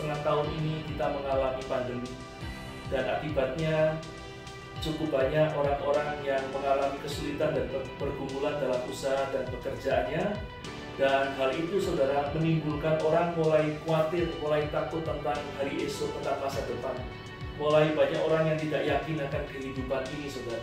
1,5 tahun ini kita mengalami pandemi, dan akibatnya cukup banyak orang-orang yang mengalami kesulitan dan pergumulan dalam usaha dan pekerjaannya. Dan hal itu saudara menimbulkan orang mulai khawatir, mulai takut tentang hari esok, tentang masa depan. Mulai banyak orang yang tidak yakin akan kehidupan ini saudara.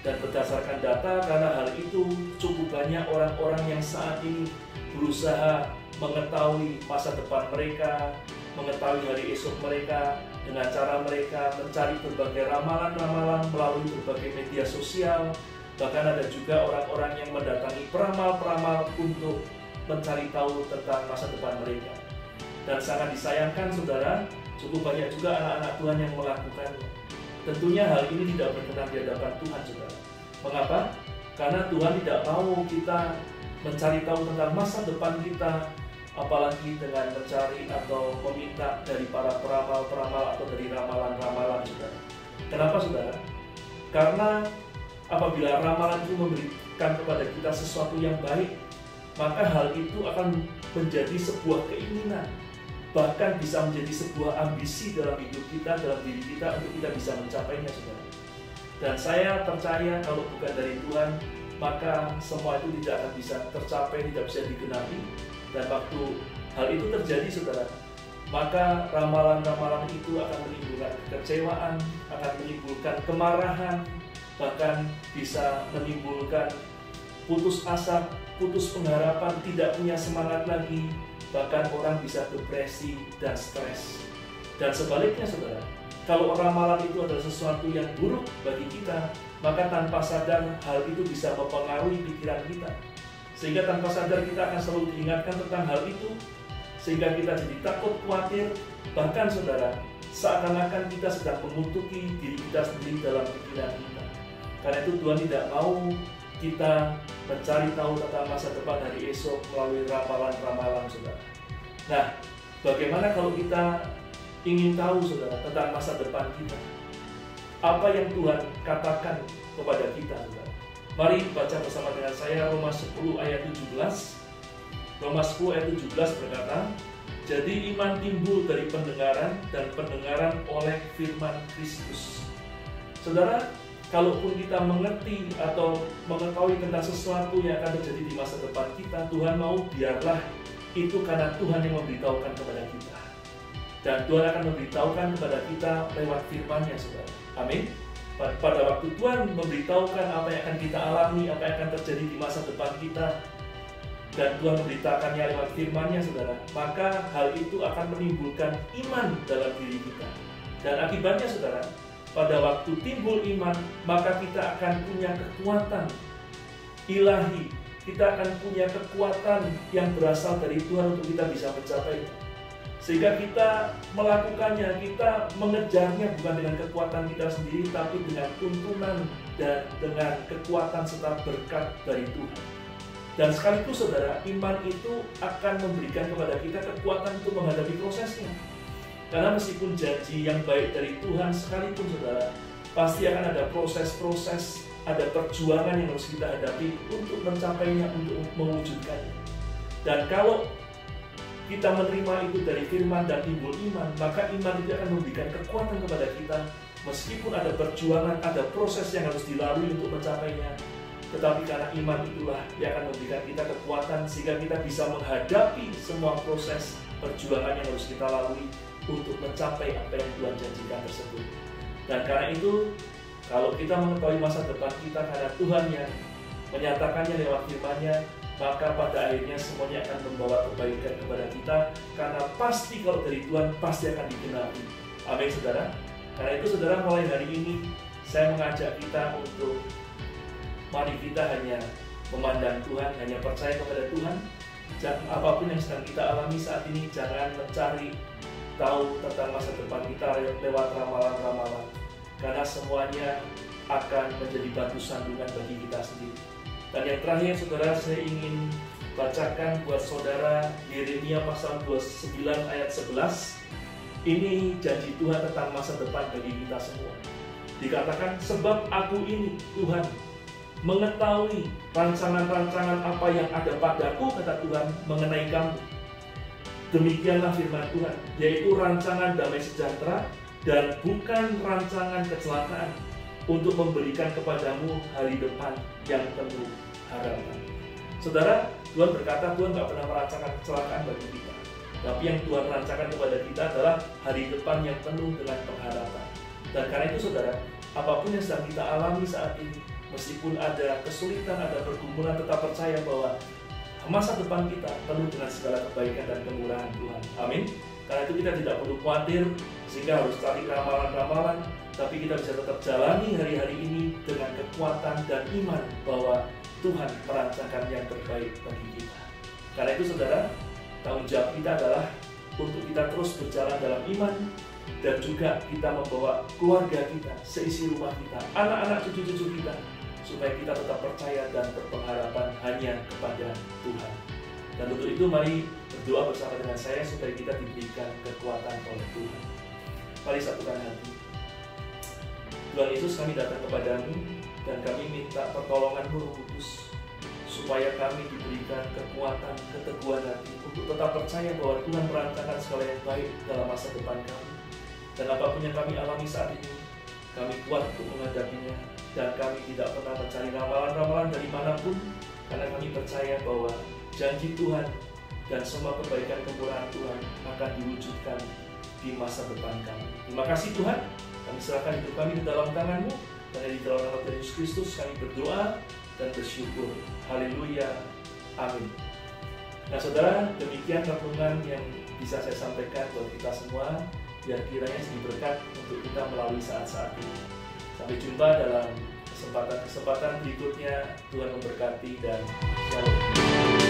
Dan berdasarkan data, karena hal itu cukup banyak orang-orang yang saat ini berusaha mengetahui masa depan mereka, mengetahui hari esok mereka dengan cara mereka mencari berbagai ramalan-ramalan melalui berbagai media sosial. Bahkan ada juga orang-orang yang mendatangi peramal-peramal untuk mencari tahu tentang masa depan mereka. Dan sangat disayangkan saudara, cukup banyak juga anak-anak Tuhan yang melakukannya. Tentunya hal ini tidak berkenan di hadapan Tuhan saudara. Mengapa? Karena Tuhan tidak mau kita mencari tahu tentang masa depan kita, apalagi dengan mencari atau meminta dari para peramal-peramal atau dari ramalan-ramalan saudara. Kenapa saudara? Karena apabila ramalan itu memberikan kepada kita sesuatu yang baik, maka hal itu akan menjadi sebuah keinginan, bahkan bisa menjadi sebuah ambisi dalam hidup kita, dalam diri kita untuk kita bisa mencapainya saudara. Dan saya percaya kalau bukan dari Tuhan, maka semua itu tidak akan bisa tercapai, tidak bisa digenapi. Dan waktu hal itu terjadi saudara, maka ramalan-ramalan itu akan menimbulkan kekecewaan, akan menimbulkan kemarahan, bahkan bisa menimbulkan putus asa, putus pengharapan, tidak punya semangat lagi, bahkan orang bisa depresi dan stres. Dan sebaliknya saudara, kalau ramalan itu adalah sesuatu yang buruk bagi kita, maka tanpa sadar hal itu bisa mempengaruhi pikiran kita, sehingga tanpa sadar kita akan selalu diingatkan tentang hal itu, sehingga kita jadi takut, khawatir, bahkan saudara, seakan-akan kita sedang mengutuki diri kita sendiri dalam pikiran kita. Karena itu Tuhan tidak mau kita mencari tahu tentang masa depan hari esok melalui ramalan-ramalan saudara. Nah, bagaimana kalau kita ingin tahu saudara tentang masa depan kita? Apa yang Tuhan katakan kepada kita saudara? Mari baca bersama dengan saya Roma 10 ayat 17. Roma 10 ayat 17 berkata, jadi iman timbul dari pendengaran dan pendengaran oleh firman Kristus. Saudara, kalaupun kita mengerti atau mengetahui tentang sesuatu yang akan terjadi di masa depan kita, Tuhan mau biarlah itu karena Tuhan yang memberitahukan kepada kita. Dan Tuhan akan memberitahukan kepada kita lewat firman-Nya, saudara. Amin. Pada waktu Tuhan memberitahukan apa yang akan kita alami, apa yang akan terjadi di masa depan kita, dan Tuhan memberitakannya lewat firman-Nya, saudara, maka hal itu akan menimbulkan iman dalam diri kita. Dan akibatnya, saudara, pada waktu timbul iman, maka kita akan punya kekuatan ilahi. Kita akan punya kekuatan yang berasal dari Tuhan untuk kita bisa mencapai. Sehingga kita melakukannya, kita mengejarnya bukan dengan kekuatan kita sendiri, tapi dengan tuntunan dan dengan kekuatan serta berkat dari Tuhan. Dan sekaligus saudara, iman itu akan memberikan kepada kita kekuatan untuk menghadapi prosesnya. Karena meskipun janji yang baik dari Tuhan sekalipun saudara, pasti akan ada proses-proses, ada perjuangan yang harus kita hadapi untuk mencapainya, untuk mewujudkannya. Dan kalau kita menerima itu dari firman dan timbul iman, maka iman itu akan memberikan kekuatan kepada kita. Meskipun ada perjuangan, ada proses yang harus dilalui untuk mencapainya, tetapi karena iman itulah yang akan memberikan kita kekuatan sehingga kita bisa menghadapi semua proses perjuangan yang harus kita lalui untuk mencapai apa yang Tuhan janjikan tersebut. Dan karena itu, kalau kita mengetahui masa depan kita karena Tuhan yang menyatakannya lewat firman-Nya, maka pada akhirnya semuanya akan membawa kebaikan kepada kita, karena pasti kalau dari Tuhan pasti akan digenapi. Amin saudara. Karena itu saudara, mulai hari ini saya mengajak kita untuk mari kita hanya memandang Tuhan, hanya percaya kepada Tuhan. Jangan apapun yang sedang kita alami saat ini, jangan mencari tahu tentang masa depan kita lewat ramalan-ramalan, karena semuanya akan menjadi batu sandungan bagi kita sendiri. Dan yang terakhir saudara, saya ingin bacakan buat saudara Yeremia pasal 29 ayat 11. Ini janji Tuhan tentang masa depan bagi kita semua. Dikatakan, sebab aku ini Tuhan mengetahui rancangan-rancangan apa yang ada padaku, kata Tuhan, mengenai kamu. Demikianlah firman Tuhan, yaitu rancangan damai sejahtera dan bukan rancangan kecelakaan, untuk memberikan kepadamu hari depan yang penuh harapan. Saudara, Tuhan berkata Tuhan nggak pernah merancangkan kecelakaan bagi kita, tapi yang Tuhan rancangkan kepada kita adalah hari depan yang penuh dengan pengharapan. Dan karena itu saudara, apapun yang sedang kita alami saat ini, meskipun ada kesulitan, ada pergumulan, tetap percaya bahwa masa depan kita penuh dengan segala kebaikan dan kemurahan Tuhan. Amin. Karena itu kita tidak perlu khawatir sehingga harus cari ramalan-ramalan, tapi kita bisa tetap jalani hari-hari ini dengan kekuatan dan iman bahwa Tuhan merancangkan yang terbaik bagi kita. Karena itu saudara, tanggung jawab kita adalah untuk kita terus berjalan dalam iman, dan juga kita membawa keluarga kita, seisi rumah kita, anak-anak cucu-cucu kita, supaya kita tetap percaya dan berpengharapan hanya kepada Tuhan. Dan untuk itu mari berdoa bersama dengan saya supaya kita diberikan kekuatan oleh Tuhan. Mari satukan hati. Tuhan Yesus, kami datang kepadamu dan kami minta pertolongan-Mu Roh Kudus supaya kami diberikan kekuatan, keteguhan hati untuk tetap percaya bahwa Tuhan merancangkan segala yang baik dalam masa depan kami. Dan apapun yang kami alami saat ini, kami kuat untuk menghadapinya. Dan kami tidak pernah mencari ramalan-ramalan dari manapun, karena kami percaya bahwa janji Tuhan dan semua kebaikan kemurahan Tuhan akan diwujudkan di masa depan kami. Terima kasih Tuhan, kami serahkan hidup kami di dalam tangan-Mu, dan di dalam nama Tuhan Yesus Kristus kami berdoa dan bersyukur. Haleluya, amin. Nah saudara, demikian renungan yang bisa saya sampaikan buat kita semua, biar kiranya jadi berkat untuk kita melalui saat-saat ini. Sampai jumpa dalam kesempatan-kesempatan berikutnya. Tuhan memberkati dan shalom.